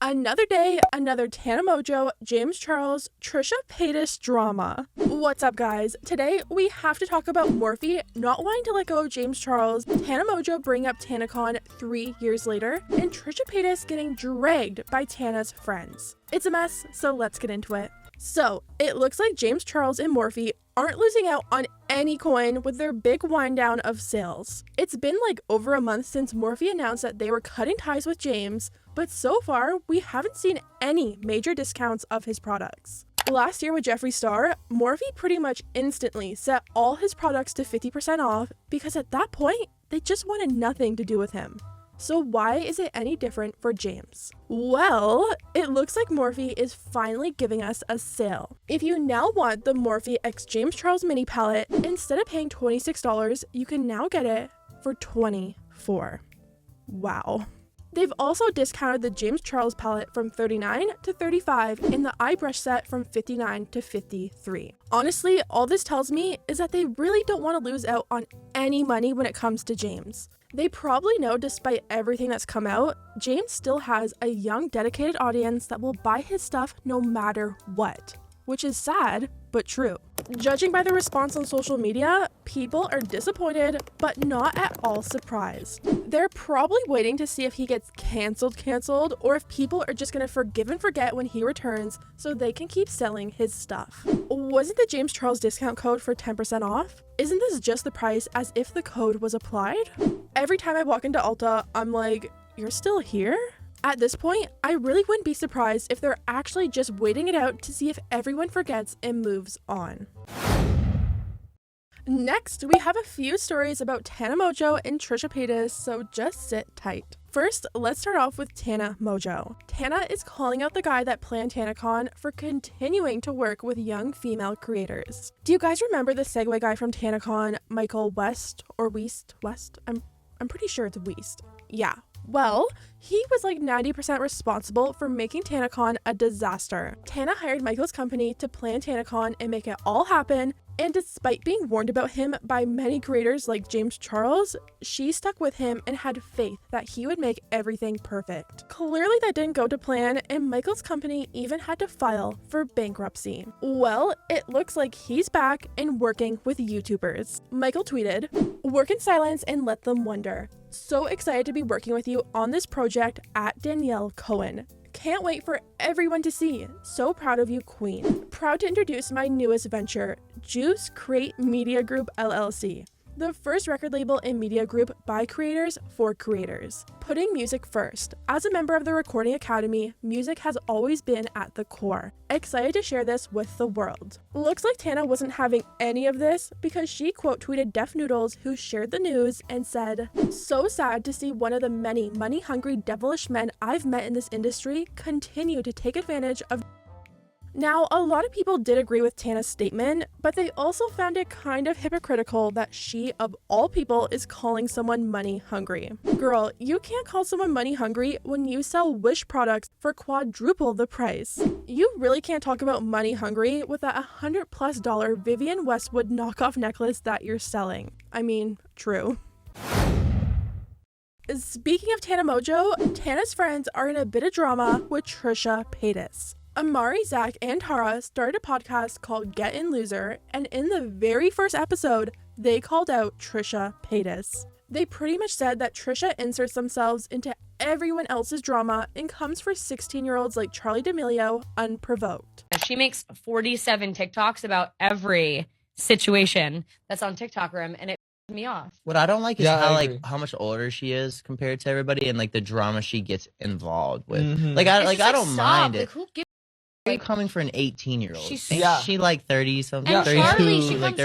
Another day, another Tana Mojo, James Charles, Trisha Paytas drama. What's up, guys? Today, we have to talk about Morphe not wanting to let go of James Charles, Tana Mojo bringing up TanaCon 3 years later, and Trisha Paytas getting dragged by Tana's friends. It's a mess, so let's get into it. So, it looks like James Charles and Morphe aren't losing out on any coin with their big wind down of sales. It's been like over a month since Morphe announced that they were cutting ties with James, but so far, we haven't seen any major discounts of his products. Last year with Jeffree Star, Morphe pretty much instantly set all his products to 50% off because at that point, they just wanted nothing to do with him. So why is it any different for James? Well, it looks like Morphe is finally giving us a sale. If you now want the Morphe x James Charles mini palette, instead of paying $26, you can now get it for $24. Wow. They've also discounted the James Charles palette from $39 to $35 and the eye brush set from $59 to $53. Honestly, all this tells me is that they really don't want to lose out on any money when it comes to James. They probably know, despite everything that's come out, James still has a young, dedicated audience that will buy his stuff no matter what. Which is sad, but true. Judging by the response on social media, people are disappointed, but not at all surprised. They're probably waiting to see if he gets canceled, or if people are just gonna forgive and forget when he returns so they can keep selling his stuff. Wasn't the James Charles discount code for 10% off? Isn't this just the price as if the code was applied? Every time I walk into Ulta, I'm like, you're still here? At this point, I really wouldn't be surprised if they're actually just waiting it out to see if everyone forgets and moves on. Next, we have a few stories about Tana Mojo and Trisha Paytas, so just sit tight. First, let's start off with Tana Mojo. Tana is calling out the guy that planned TanaCon for continuing to work with young female creators. Do you guys remember the Segway guy from TanaCon, Michael West or West? I'm pretty sure it's West. Yeah. Well, he was like 90% responsible for making TanaCon a disaster. Tana hired Michael's company to plan TanaCon and make it all happen, and despite being warned about him by many creators like James Charles, she stuck with him and had faith that he would make everything perfect. Clearly that didn't go to plan, and Michael's company even had to file for bankruptcy. Well, it looks like he's back and working with YouTubers. Michael tweeted, "Work in silence and let them wonder. So excited to be working with you on this project at Danielle Cohen. Can't wait for everyone to see. So proud of you, Queen. Proud to introduce my newest venture, Juice Crate Media Group LLC. The first record label and media group by creators for creators. Putting music first. As a member of the Recording Academy, music has always been at the core. Excited to share this with the world." Looks like Tana wasn't having any of this because she quote tweeted Def Noodles, who shared the news and said, "So sad to see one of the many money-hungry devilish men I've met in this industry continue to take advantage of." Now, a lot of people did agree with Tana's statement, but they also found it kind of hypocritical that she, of all people, is calling someone money hungry. Girl, you can't call someone money hungry when you sell Wish products for quadruple the price. You really can't talk about money hungry with that $100+ Vivienne Westwood knockoff necklace that you're selling. I mean, true. Speaking of Tana Mojo, Tana's friends are in a bit of drama with Trisha Paytas. Amari, Zach, and Tara started a podcast called Get In Loser, and in the very first episode, they called out Trisha Paytas. They pretty much said that Trisha inserts themselves into everyone else's drama and comes for 16-year-olds like Charli D'Amelio unprovoked. She makes 47 TikToks about every situation that's on TikTok room, and it pisses me off. What I don't like is how much older she is compared to everybody, and like the drama she gets involved with. I don't mind it. Who gives coming for an 18-year-old. She like 30 something. And 32. Charli, she comes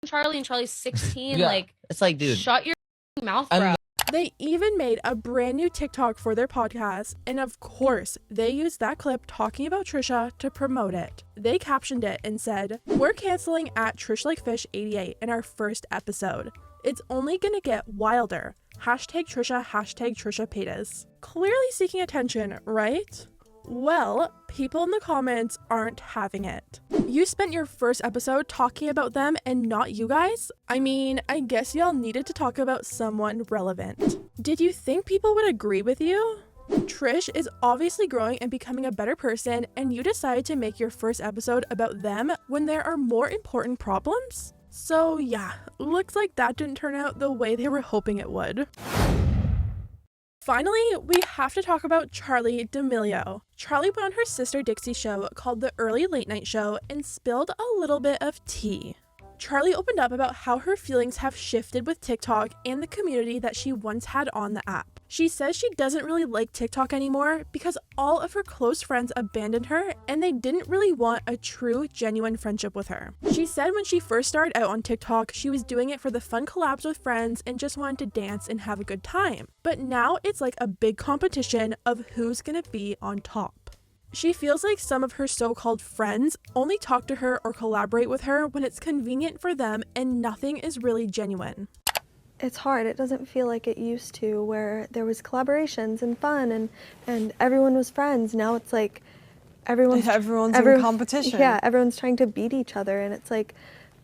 Charli, and Charli's 16. Like, it's like, dude, shut your mouth, bro. They even made a brand new TikTok for their podcast, and of course, they used that clip talking about Trisha to promote it. They captioned it and said, "We're canceling at TrishLikeFish88 in our first episode. It's only gonna get wilder. Hashtag Trisha, hashtag Trisha Paytas." Clearly seeking attention, right? Well, people in the comments aren't having it. You spent your first episode talking about them and not you guys? I mean, I guess y'all needed to talk about someone relevant. Did you think people would agree with you? Trish is obviously growing and becoming a better person, and you decide to make your first episode about them when there are more important problems? So yeah, looks like that didn't turn out the way they were hoping it would. Finally, we have to talk about Charli Demilio. Charli went on her sister Dixie's show called The Early Late Night Show and spilled a little bit of tea. Charli opened up about how her feelings have shifted with TikTok and the community that she once had on the app. She says she doesn't really like TikTok anymore because all of her close friends abandoned her and they didn't really want a true, genuine friendship with her. She said when she first started out on TikTok, she was doing it for the fun collabs with friends and just wanted to dance and have a good time. But now it's like a big competition of who's gonna be on top. She feels like some of her so-called friends only talk to her or collaborate with her when it's convenient for them and nothing is really genuine. It's hard. It doesn't feel like it used to, where there was collaborations and fun and everyone was friends. Now it's like everyone's in competition. Yeah, everyone's trying to beat each other, and it's like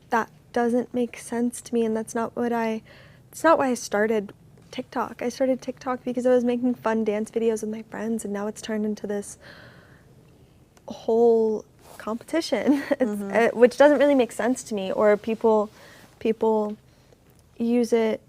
that doesn't make sense to me, and it's not why I started TikTok. I started TikTok because I was making fun dance videos with my friends, and now it's turned into this whole competition, which doesn't really make sense to me. Or people use it,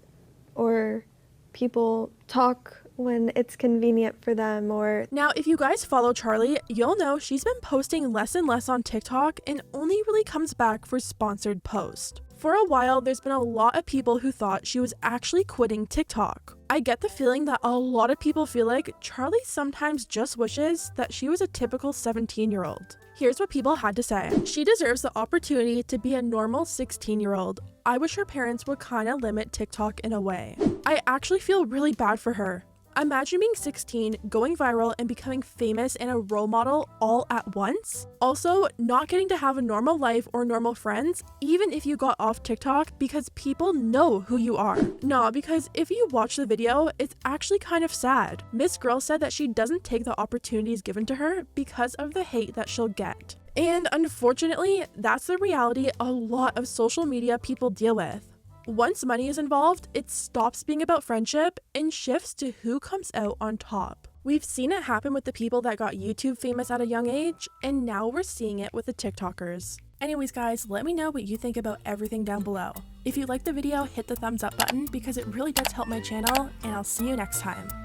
or people talk when it's convenient for them. Or now, if you guys follow Charli, you'll know she's been posting less and less on TikTok and only really comes back for sponsored posts. For a while, there's been a lot of people who thought she was actually quitting TikTok. I get the feeling that a lot of people feel like Charli sometimes just wishes that she was a typical 17-year-old. Here's what people had to say. She deserves the opportunity to be a normal 16-year-old. I wish her parents would kind of limit TikTok in a way. I actually feel really bad for her. Imagine being 16, going viral, and becoming famous and a role model all at once. Also, not getting to have a normal life or normal friends, even if you got off TikTok, because people know who you are. Nah, because if you watch the video, it's actually kind of sad. Miss Girl said that she doesn't take the opportunities given to her because of the hate that she'll get. And unfortunately, that's the reality a lot of social media people deal with. Once money is involved, it stops being about friendship and shifts to who comes out on top. We've seen it happen with the people that got YouTube famous at a young age, and now we're seeing it with the TikTokers. Anyways guys, let me know what you think about everything down below. If you liked the video, hit the thumbs up button because it really does help my channel, and I'll see you next time.